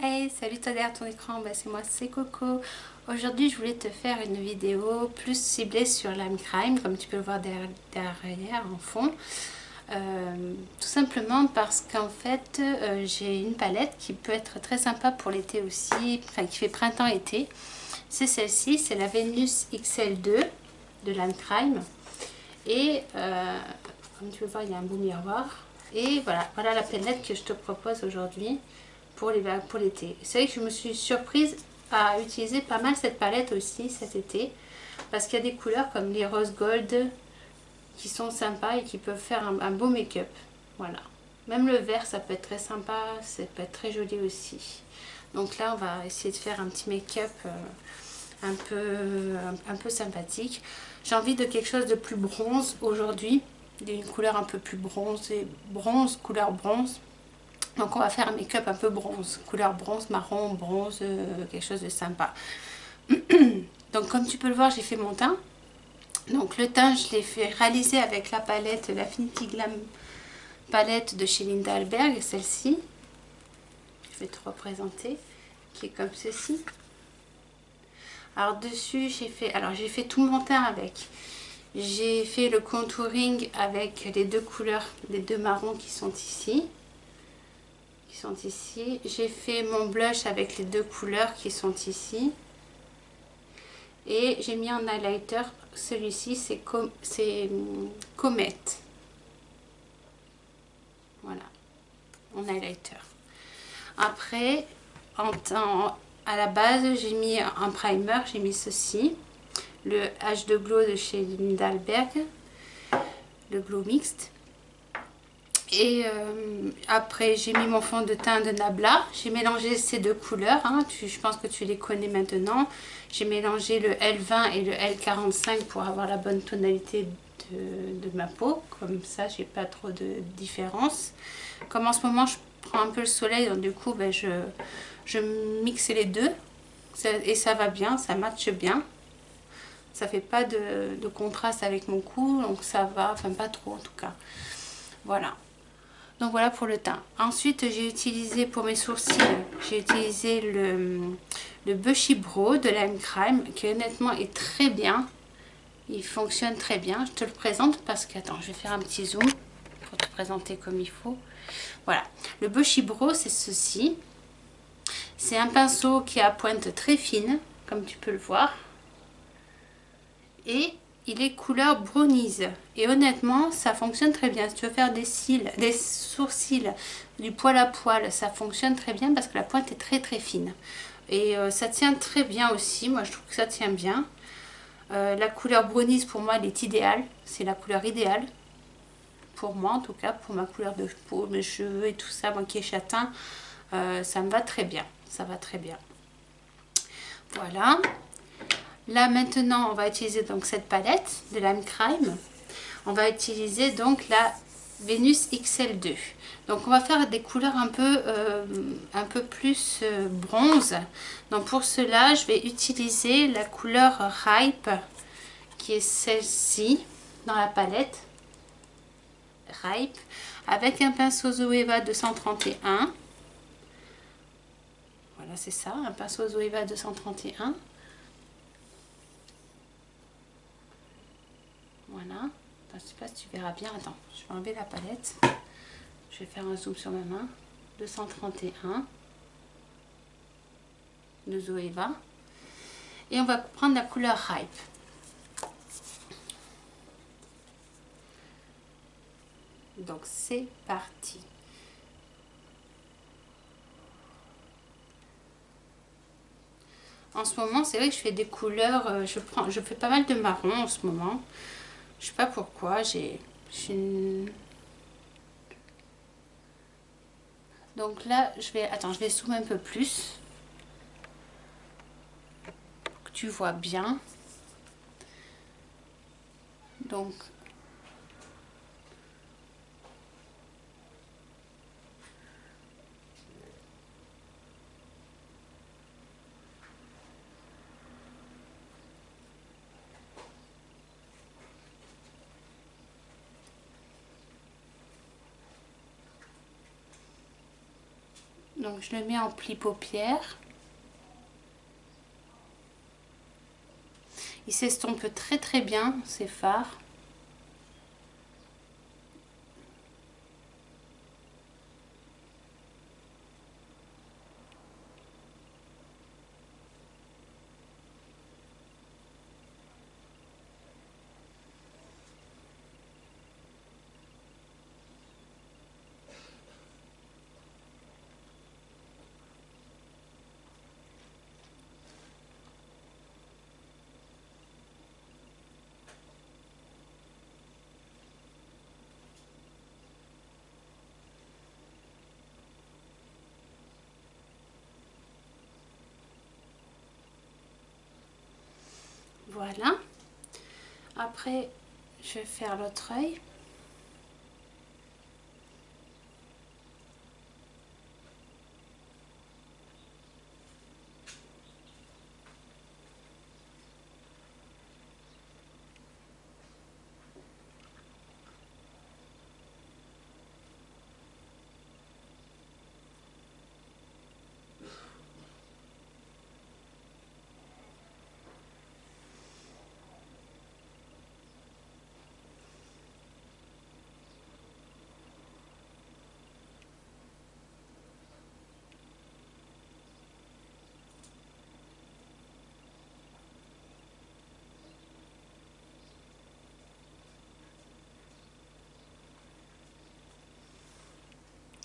Hey, salut toi derrière ton écran, c'est moi, c'est Coco. Aujourd'hui, je voulais te faire une vidéo plus ciblée sur l'âme crime, comme tu peux le voir derrière en fond. Tout simplement parce qu'en fait, j'ai une palette qui peut être très sympa pour l'été aussi, enfin qui fait printemps-été. C'est celle-ci, c'est la Venus XL2 de l'âme crime. Et comme tu peux voir, il y a un beau miroir. Et voilà la palette que je te propose aujourd'hui pour l'été. C'est vrai que je me suis surprise à utiliser pas mal cette palette aussi cet été, parce qu'il y a des couleurs comme les rose gold qui sont sympas et qui peuvent faire un beau make-up. Voilà. Même le vert, ça peut être très sympa, ça peut être très joli aussi. Donc là, on va essayer de faire un petit make-up un peu sympathique. J'ai envie de quelque chose de plus bronze aujourd'hui, d'une couleur un peu plus bronzée, couleur bronze. Donc on va faire un make-up un peu bronze, couleur bronze, marron, bronze, quelque chose de sympa. Donc comme tu peux le voir, j'ai fait mon teint. Donc le teint, je l'ai fait réaliser avec la palette, l'Affinity Glam palette de chez Linda Alberg, celle-ci. Je vais te représenter, qui est comme ceci. Alors dessus, j'ai fait tout mon teint avec. J'ai fait le contouring avec les deux couleurs, les deux marrons qui sont ici. J'ai fait mon blush avec les deux couleurs qui sont ici. Et j'ai mis en highlighter, celui-ci c'est Comet. Voilà, en highlighter. Après, à la base, j'ai mis un primer, j'ai mis ceci. Le H2 Glow de chez Linda Alberg, le Glow Mixte. Et après, j'ai mis mon fond de teint de Nabla. J'ai mélangé ces deux couleurs. Je pense que tu les connais maintenant. J'ai mélangé le L20 et le L45 pour avoir la bonne tonalité de ma peau. Comme ça, j'ai pas trop de différence. Comme en ce moment, je prends un peu le soleil, donc du coup, je mixe les deux. Et ça va bien, ça matche bien. Ça fait pas de contraste avec mon cou, donc ça va, enfin pas trop en tout cas. Voilà. Donc voilà pour le teint. Ensuite, j'ai utilisé pour mes sourcils, j'ai utilisé le Bushy-Brow de l'âme crime, qui honnêtement est très bien. Il fonctionne très bien. Je te le présente parce que, attends, je vais faire un petit zoom pour te présenter comme il faut. Voilà. Le Bushy-Brow, c'est ceci. C'est un pinceau qui a pointe très fine, comme tu peux le voir. Et il est couleur brownies et honnêtement ça fonctionne très bien. Si tu veux faire des cils, des sourcils, du poil à poil, ça fonctionne très bien parce que la pointe est très très fine et ça tient très bien aussi. Moi je trouve que ça tient bien. La couleur brownies pour moi elle est idéale, c'est la couleur idéale pour moi en tout cas, pour ma couleur de peau, mes cheveux et tout ça, moi qui est châtain, ça me va très bien, ça va très bien. Voilà. Là maintenant on va utiliser donc cette palette de l'âme crime. On va utiliser donc la Venus XL2. Donc on va faire des couleurs un peu plus bronze. Donc pour cela je vais utiliser la couleur Ripe qui est celle-ci dans la palette. Ripe avec un pinceau Zoeva 231. Voilà c'est ça, un pinceau Zoeva 231. Voilà, je ne sais pas si tu verras bien. Attends, je vais enlever la palette. Je vais faire un zoom sur ma main. 231 de Zoeva. Et on va prendre la couleur Ripe. Donc c'est parti. En ce moment, c'est vrai que je fais des couleurs. Je fais pas mal de marron en ce moment. Je sais pas pourquoi. Donc là, je vais zoomer un peu plus. Pour que tu vois bien. Donc Donc je le mets en pli paupière. Il s'estompe très très bien, ces fards. Voilà. Après, je vais faire l'autre œil.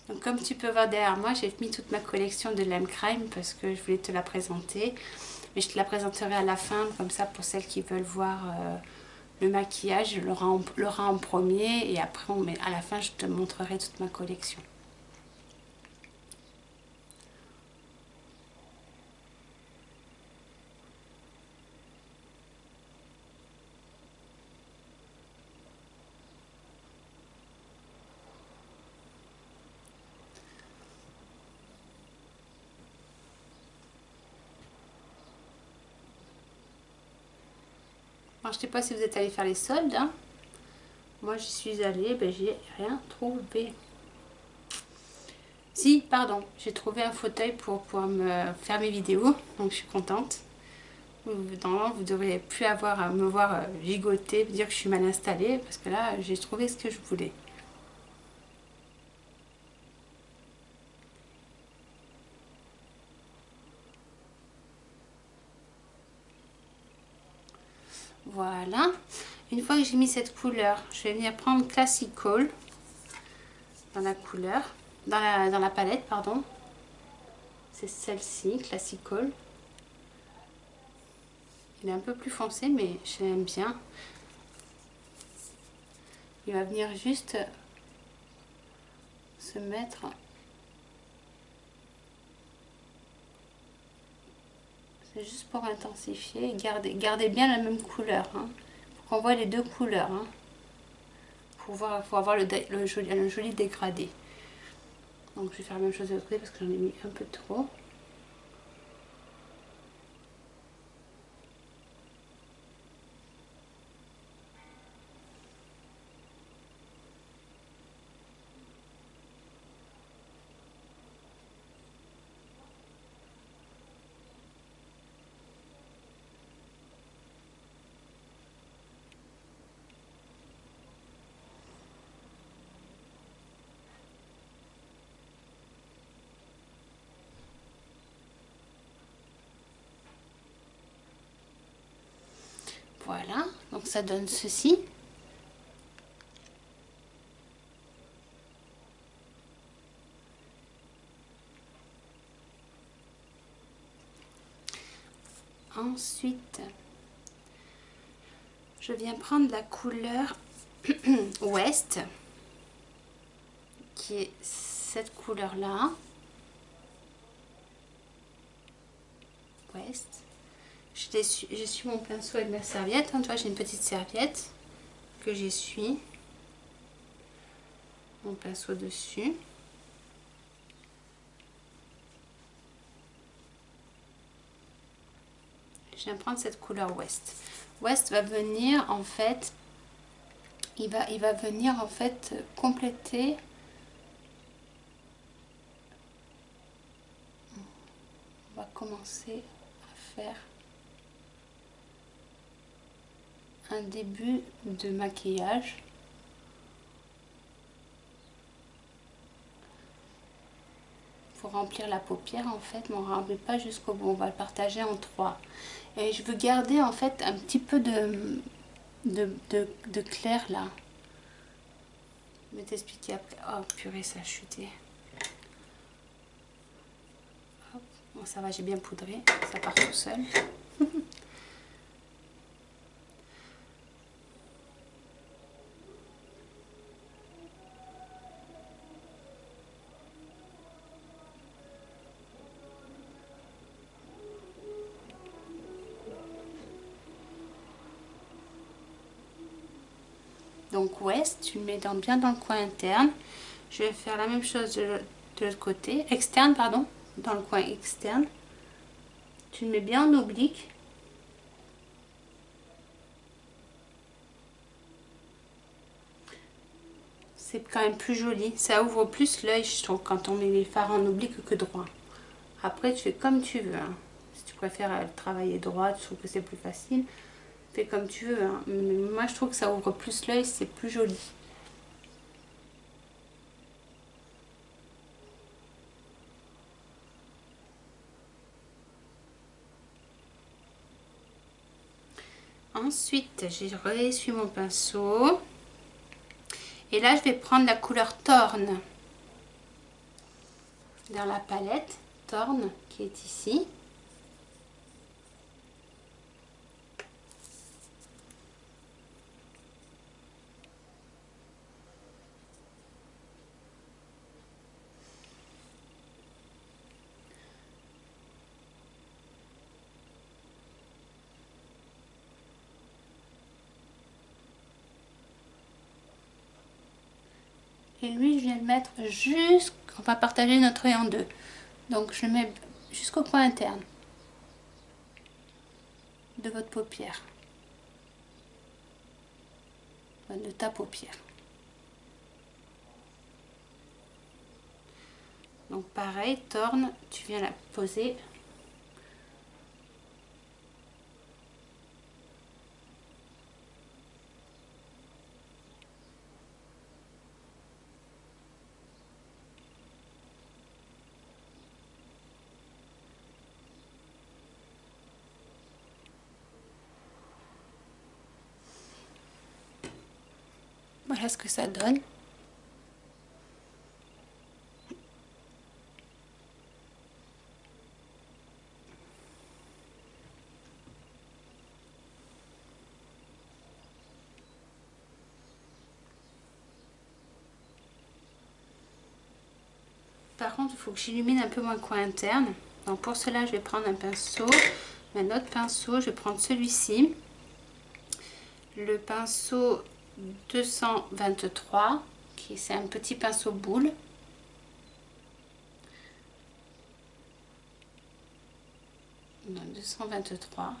Donc comme tu peux voir derrière moi, j'ai mis toute ma collection de Lime Crime parce que je voulais te la présenter. Mais je te la présenterai à la fin, comme ça pour celles qui veulent voir le maquillage, je l'aurai en premier et après à la fin je te montrerai toute ma collection. Alors, je ne sais pas si vous êtes allé faire les soldes, hein. Moi j'y suis allée, ben, j'ai rien trouvé. Si, pardon, j'ai trouvé un fauteuil pour pouvoir me faire mes vidéos, donc je suis contente. Normalement, vous ne devriez plus avoir à me voir gigoter, dire que je suis mal installée, parce que là, j'ai trouvé ce que je voulais. Voilà. Une fois que j'ai mis cette couleur, je vais venir prendre Classical dans la couleur, dans la palette, pardon. C'est celle-ci, Classical. Il est un peu plus foncé, mais je l'aime bien. Il va venir juste se mettre. C'est juste pour intensifier. Gardez bien la même couleur. Hein. Faut qu'on voit les deux couleurs. Hein. Pour avoir le joli dégradé. Donc je vais faire la même chose de l'autre côté parce que j'en ai mis un peu trop. Voilà, donc ça donne ceci. Ensuite, je viens prendre la couleur Ouest, qui est cette couleur-là. Ouest. J'essuie mon pinceau avec ma serviette. Hein, tu vois, j'ai une petite serviette que j'essuie. Mon pinceau dessus. Je viens prendre cette couleur Ouest. Ouest va venir en fait, il va venir en fait compléter commencer à faire un début de maquillage. Pour remplir la paupière en fait, mais on ne remplit pas jusqu'au bout, on va le partager en 3. Et je veux garder en fait un petit peu de clair là. Je vais t'expliquer après. Oh purée, ça a chuté. Hop. Bon, ça va, j'ai bien poudré, ça part tout seul. Donc ouest, tu le mets bien dans le coin interne. Je vais faire la même chose de l'autre côté, externe pardon, dans le coin externe. Tu le mets bien en oblique. C'est quand même plus joli, ça ouvre plus l'œil je trouve quand on met les fards en oblique que droit. Après tu fais comme tu veux, hein. Si tu préfères travailler droit, tu trouves que c'est plus facile, fais comme tu veux, hein. Mais moi je trouve que ça ouvre plus l'œil, c'est plus joli. Ensuite, j'ai réessuyé mon pinceau. Et là, je vais prendre la couleur Torn. Dans la palette Torn qui est ici. Et lui, je viens le mettre on va partager notre œil en deux. Donc, je le mets jusqu'au coin interne de votre paupière. De ta paupière. Donc, pareil, Torn, tu viens la poser. Voilà ce que ça donne. Par contre, il faut que j'illumine un peu mon coin interne. Donc pour cela, je vais prendre un pinceau, un autre pinceau, je vais prendre celui-ci. Le pinceau 223, qui c'est un petit pinceau boule. Non, 223.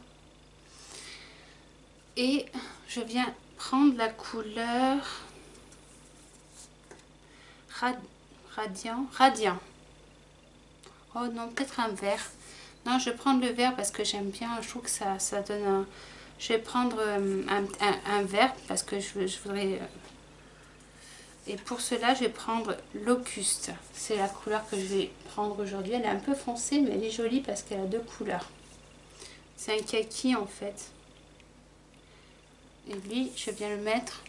Et je viens prendre la couleur Radiant. Oh non, peut-être un vert. Non, je vais prendre le vert parce que j'aime bien, je trouve que ça donne un... Je vais prendre un vert parce que je voudrais... Et pour cela, je vais prendre Locuste. C'est la couleur que je vais prendre aujourd'hui. Elle est un peu foncée, mais elle est jolie parce qu'elle a deux couleurs. C'est un kaki en fait. Et lui, je viens le mettre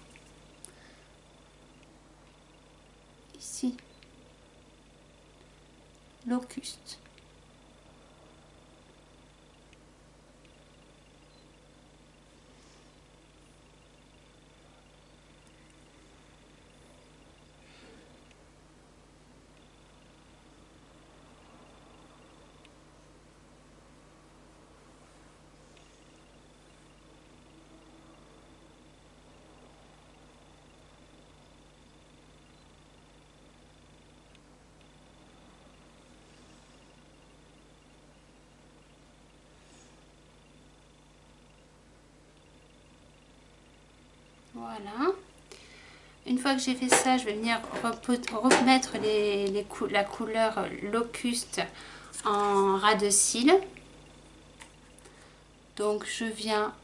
ici. Locuste. Voilà. Une fois que j'ai fait ça, je vais venir remettre la couleur Locuste en ras de cils. Donc je viens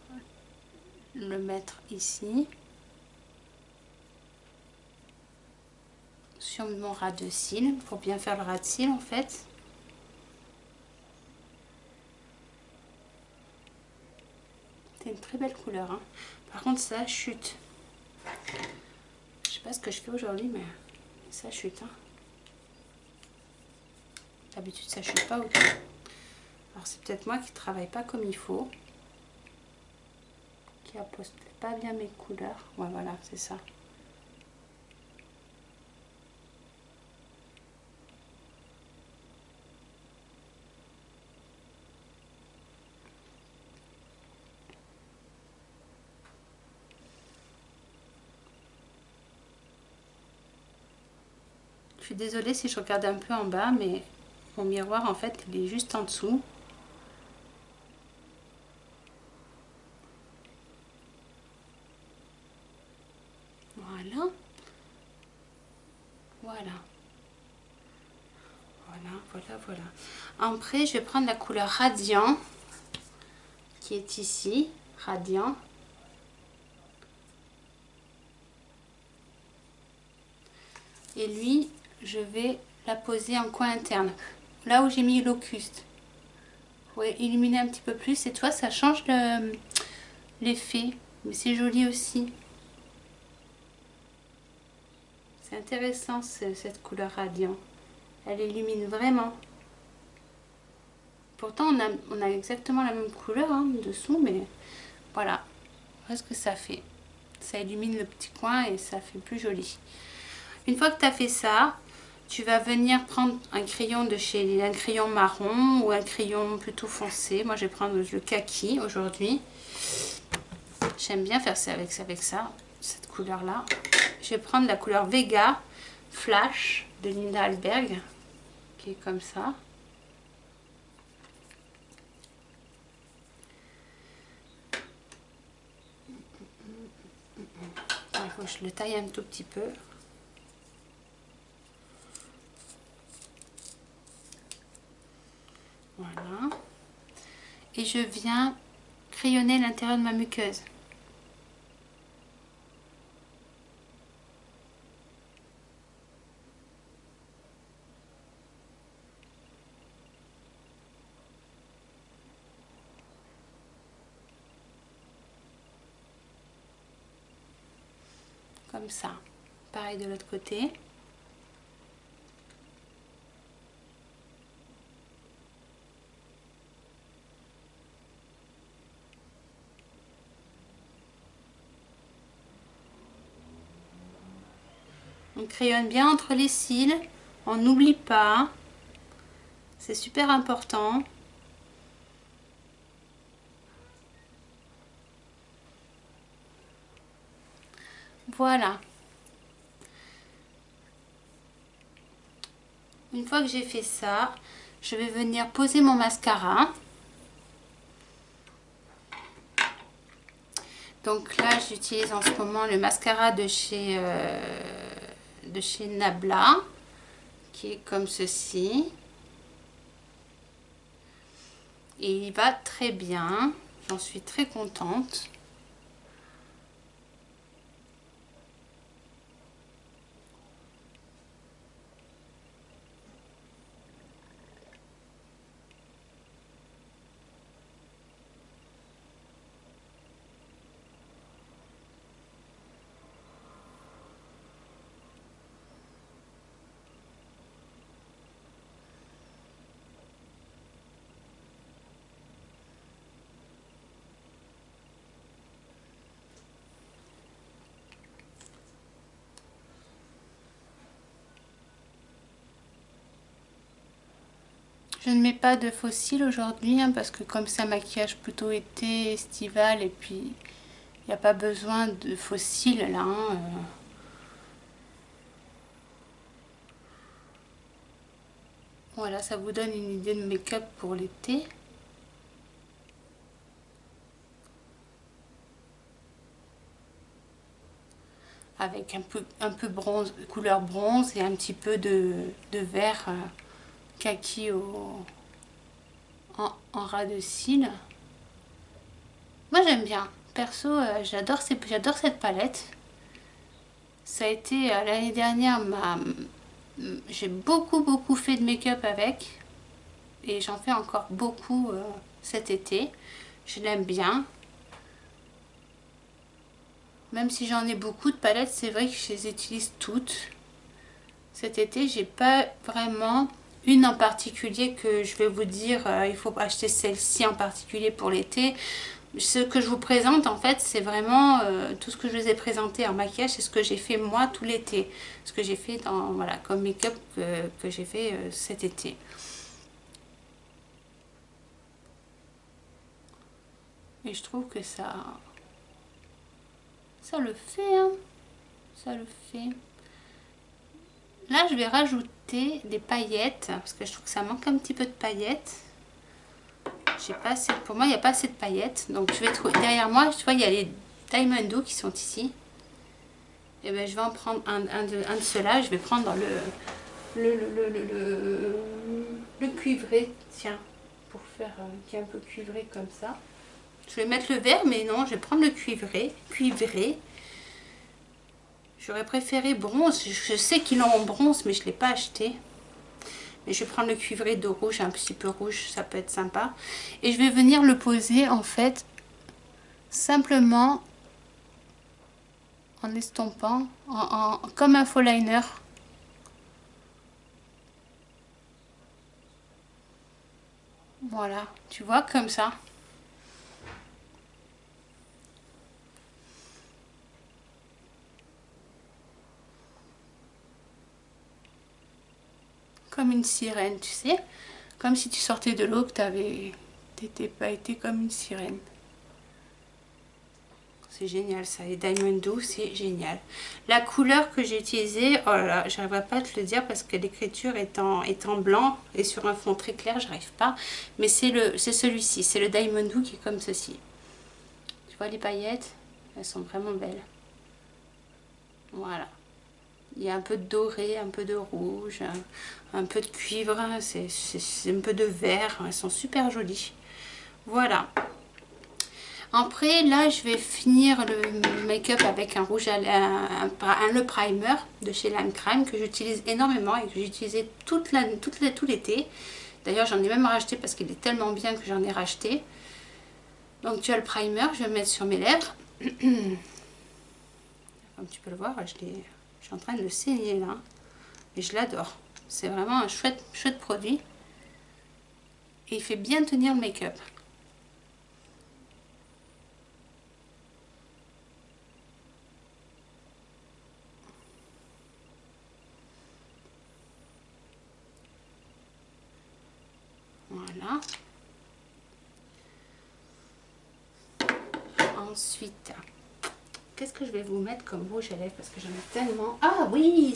le mettre ici sur mon ras de cils pour bien faire le ras de cils en fait. C'est une très belle couleur hein. Par contre ça chute. Je sais pas ce que je fais aujourd'hui mais ça chute hein. D'habitude ça chute pas autant. Alors c'est peut-être moi qui travaille pas comme il faut, qui appose pas bien mes couleurs. Ouais voilà c'est ça. Je suis désolée si je regarde un peu en bas, mais mon miroir en fait il est juste en dessous. Voilà. Voilà. Voilà, voilà, voilà. Après, je vais prendre la couleur Radiant, qui est ici. Radiant. Et lui, je vais la poser en coin interne. Là où j'ai mis Locuste. Vous pouvez illuminer un petit peu plus. Et toi, ça change l'effet. Mais c'est joli aussi. C'est intéressant cette couleur Radiant. Elle illumine vraiment. Pourtant on a exactement la même couleur hein, dessous, mais voilà. Voilà ce que ça fait. Ça illumine le petit coin et ça fait plus joli. Une fois que tu as fait ça, tu vas venir prendre un crayon de chez un crayon marron ou un crayon plutôt foncé. Moi je vais prendre le kaki aujourd'hui. J'aime bien faire ça avec ça, cette couleur là. Je vais prendre la couleur Vega Flash de Linda Alberg, qui est comme ça. Il faut que je le taille un tout petit peu. Voilà. Et je viens crayonner l'intérieur de ma muqueuse. Comme ça. Pareil de l'autre côté. On crayonne bien entre les cils. On n'oublie pas. C'est super important. Voilà. Une fois que j'ai fait ça, je vais venir poser mon mascara. Donc là, j'utilise en ce moment le mascara de chez Nabla, qui est comme ceci. Et il va très bien. J'en suis très contente. Je ne mets pas de faux cils aujourd'hui hein, parce que comme c'est un maquillage plutôt été, estival et puis il n'y a pas besoin de faux cils là. Hein, Voilà, ça vous donne une idée de make-up pour l'été. Avec un peu bronze, couleur bronze et un petit peu de vert kaki en ras de cils. Moi j'aime bien. Perso, j'adore cette palette. Ça a été l'année dernière, j'ai beaucoup fait de make-up avec. Et j'en fais encore beaucoup cet été. Je l'aime bien. Même si j'en ai beaucoup de palettes, c'est vrai que je les utilise toutes. Cet été, j'ai pas vraiment une en particulier que je vais vous dire il faut acheter celle-ci en particulier pour l'été. Ce que je vous présente en fait, c'est vraiment tout ce que je vous ai présenté en maquillage, c'est ce que j'ai fait moi tout l'été, ce que j'ai fait dans voilà comme make-up que j'ai fait cet été. Et je trouve que ça le fait, hein. Ça le fait. Là, je vais rajouter des paillettes parce que je trouve que ça manque un petit peu de paillettes. J'ai pas assez, pour moi, il n'y a pas assez de paillettes. Donc, je vais trouver derrière moi. Tu vois, il y a les Diamond Do qui sont ici. Et ben, je vais en prendre un de ceux-là. Je vais prendre le cuivré. Tiens, pour faire qui est un peu cuivré comme ça. Je vais mettre le vert, mais non, je vais prendre le cuivré. J'aurais préféré bronze. Je sais qu'ils l'ont en bronze, mais je ne l'ai pas acheté. Mais je vais prendre le cuivré de rouge, un petit peu rouge, ça peut être sympa. Et je vais venir le poser en fait simplement en estompant, comme un faux liner. Voilà, tu vois, comme ça. Comme une sirène, tu sais. Comme si tu sortais de l'eau, que t'étais pas été comme une sirène. C'est génial ça, les Diamond Do, c'est génial. La couleur que j'ai utilisée, oh là là, j'arriverai pas à te le dire parce que l'écriture est en blanc et sur un fond très clair, j'arrive pas. Mais c'est celui-ci, c'est le Diamond Do qui est comme ceci. Tu vois les paillettes, elles sont vraiment belles. Voilà. Il y a un peu de doré, un peu de rouge, un peu de cuivre, c'est un peu de vert. Elles sont super jolies. Voilà. Après, là, je vais finir le make-up avec un rouge le primer de chez Lime Crime que j'utilise énormément et que j'ai utilisé tout l'été. D'ailleurs, j'en ai même racheté parce qu'il est tellement bien que j'en ai racheté. Donc, tu as le primer, je vais le mettre sur mes lèvres. Comme tu peux le voir, je suis en train de le saigner là. Et je l'adore. C'est vraiment un chouette produit. Et il fait bien tenir le make-up. Voilà. Ensuite, qu'est-ce que je vais vous mettre comme rouge à lèvres parce que j'en ai tellement. Ah oui,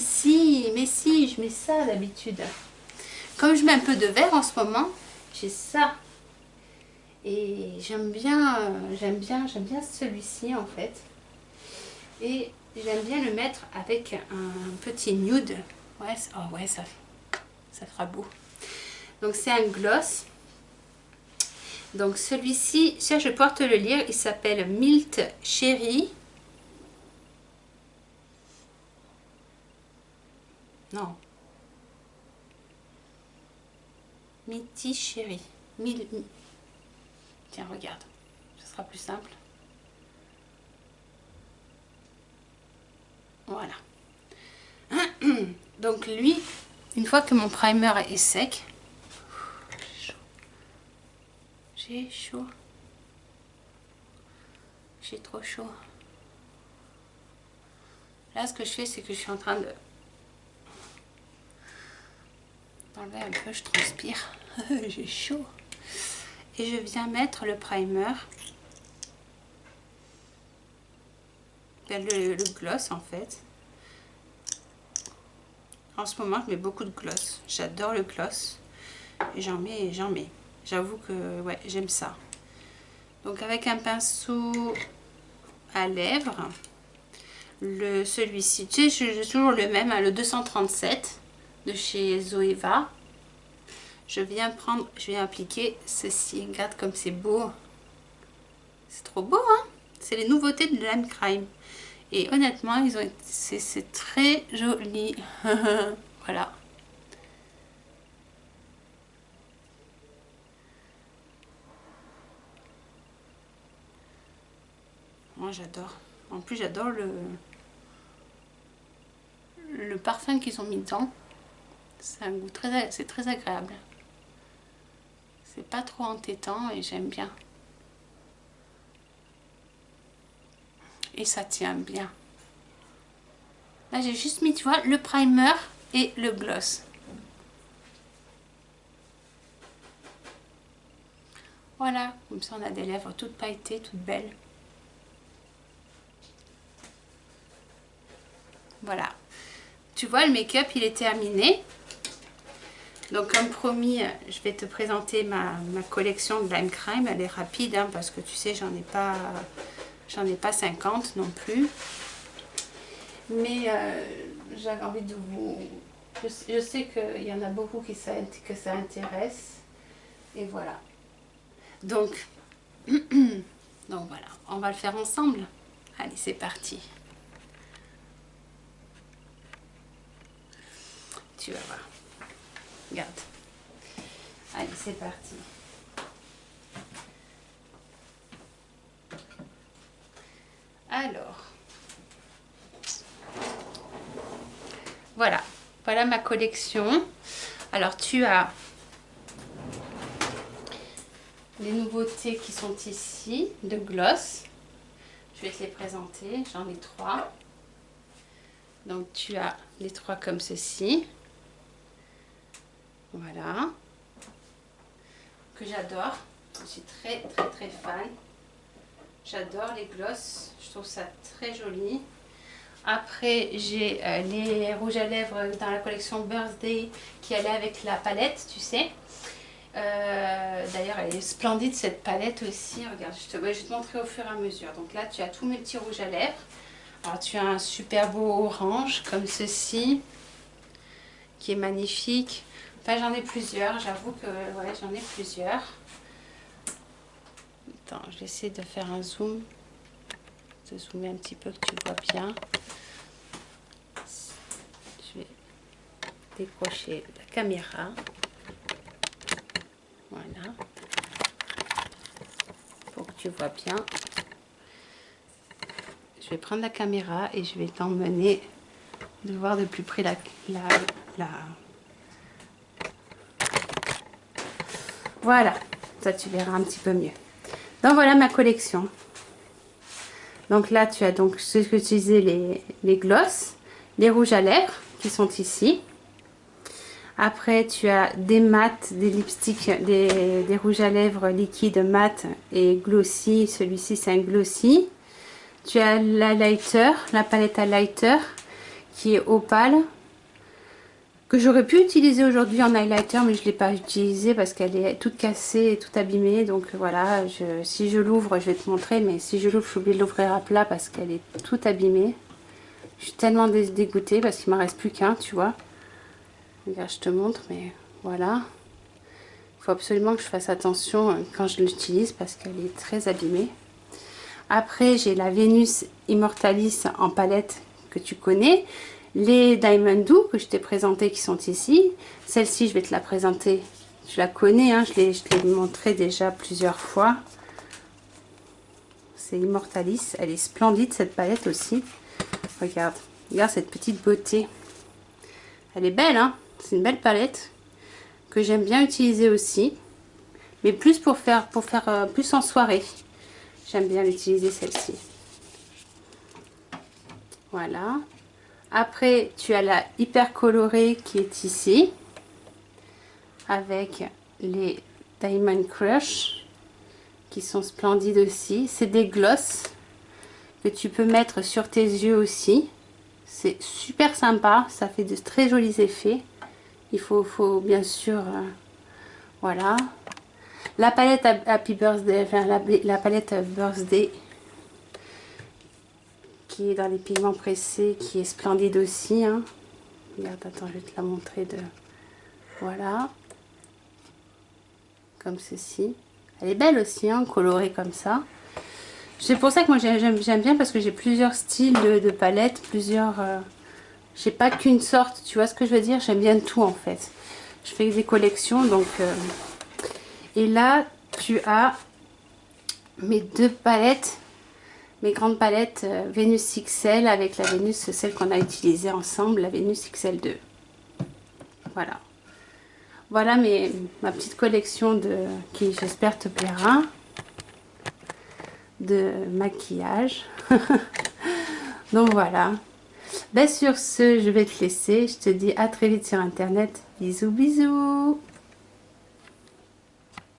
mais si, je mets ça d'habitude. Comme je mets un peu de vert en ce moment, j'ai ça. Et j'aime bien celui-ci en fait. Et j'aime bien le mettre avec un petit nude. Ouais, oh ouais, ça fera beau. Donc c'est un gloss. Donc celui-ci, je vais pouvoir te le lire, il s'appelle Milt Cherry. Non. Mitty Cherry. Tiens, regarde, ce sera plus simple. Voilà. Donc lui, une fois que mon primer est sec, j'ai chaud. J'ai trop chaud. Là, ce que je fais, c'est que je suis en train d'enlever un peu, je transpire. J'ai chaud. Et je viens mettre le primer. Le gloss en fait. En ce moment, je mets beaucoup de gloss. J'adore le gloss. Et j'en mets. J'avoue que ouais, j'aime ça. Donc avec un pinceau à lèvres, celui-ci, tu sais, j'ai toujours le même, hein, le 237 de chez Zoeva. je viens appliquer ceci. Regarde comme c'est beau. C'est trop beau, hein? C'est les nouveautés de Lime Crime. Et honnêtement, c'est très joli. Voilà. Moi, j'adore. En plus, j'adore le parfum qu'ils ont mis dedans. C'est un goût c'est très agréable. C'est pas trop entêtant et j'aime bien. Et ça tient bien. Là, j'ai juste mis, tu vois, le primer et le gloss. Voilà, comme ça on a des lèvres toutes pailletées, toutes belles. Voilà. Tu vois, le make-up, il est terminé. Donc, comme promis, je vais te présenter ma collection de Lime Crime. Elle est rapide, hein, parce que tu sais, j'en ai pas 50 non plus. Mais j'avais envie de vous... Je sais qu'il y en a beaucoup que ça intéresse. Et voilà. Donc voilà, on va le faire ensemble. Allez, c'est parti. Tu vas voir. Regarde. Allez, c'est parti. Alors, voilà ma collection. Alors, tu as les nouveautés qui sont ici de gloss. Je vais te les présenter. J'en ai 3. Donc, tu as les 3 comme ceci. Voilà. Que j'adore. Je suis très fan. J'adore les gloss. Je trouve ça très joli. Après, j'ai les rouges à lèvres dans la collection Birthday qui allait avec la palette, tu sais. D'ailleurs, elle est splendide cette palette aussi. Regarde, je vais te montrer au fur et à mesure. Donc là, tu as tous mes petits rouges à lèvres. Alors, tu as un super beau orange comme ceci, qui est magnifique. Enfin, j'en ai plusieurs. J'avoue que ouais, j'en ai plusieurs. Attends, je vais essayer de faire un zoom. De zoomer un petit peu que tu vois bien. Je vais décrocher la caméra. Voilà. Pour que tu vois bien. Je vais prendre la caméra et je vais t'emmener de voir de plus près la... Voilà. Ça, tu verras un petit peu mieux. Donc, voilà ma collection. Donc là, tu as donc ce que je disais, les gloss, les rouges à lèvres qui sont ici. Après, tu as des mats, des lipsticks, des rouges à lèvres liquides mat et glossy. Celui-ci, c'est un glossy. Tu as l'highlighter, la palette highlighter qui est opale. Que j'aurais pu utiliser aujourd'hui en highlighter, mais je ne l'ai pas utilisée parce qu'elle est toute cassée et toute abîmée. Donc voilà, si je l'ouvre, je vais te montrer. Mais si je l'ouvre, je suis obligée de l'ouvrir à plat parce qu'elle est toute abîmée. Je suis tellement dégoûtée parce qu'il ne m'en reste plus qu'un, tu vois. Regarde, je te montre, mais voilà. Il faut absolument que je fasse attention quand je l'utilise parce qu'elle est très abîmée. Après, j'ai la Vénus Immortalis en palette que tu connais. Les Diamond Doux que je t'ai présenté qui sont ici. Celle-ci, je vais te la présenter. Je la connais, hein, je l'ai montré déjà plusieurs fois. C'est Immortalis. Elle est splendide cette palette aussi. Regarde, regarde cette petite beauté. Elle est belle, hein. C'est une belle palette que j'aime bien utiliser aussi. Mais plus pour faire plus en soirée. J'aime bien l'utiliser celle-ci. Voilà. Après, tu as la hyper colorée qui est ici. Avec les Diamond Crush. Qui sont splendides aussi. C'est des gloss que tu peux mettre sur tes yeux aussi. C'est super sympa. Ça fait de très jolis effets. Il faut bien sûr... voilà. La palette Happy Birthday, enfin la palette Birthday qui est dans les pigments pressés, qui est splendide aussi. Hein. Regarde, attends, je vais te la montrer de... Voilà. comme ceci. Elle est belle aussi, hein, colorée comme ça. C'est pour ça que moi j'aime bien, parce que j'ai plusieurs styles de palettes, plusieurs... j'ai pas qu'une sorte, tu vois ce que je veux dire? J'aime bien tout en fait. Je fais des collections, donc... Et là, tu as mes deux palettes, mes grandes palettes Vénus XL avec la Vénus, celle qu'on a utilisée ensemble, la Vénus XL2. Voilà. Voilà ma petite collection qui j'espère te plaira, de maquillage. Donc voilà. Ben sur ce, je vais te laisser. Je te dis à très vite sur internet. Bisous bisous.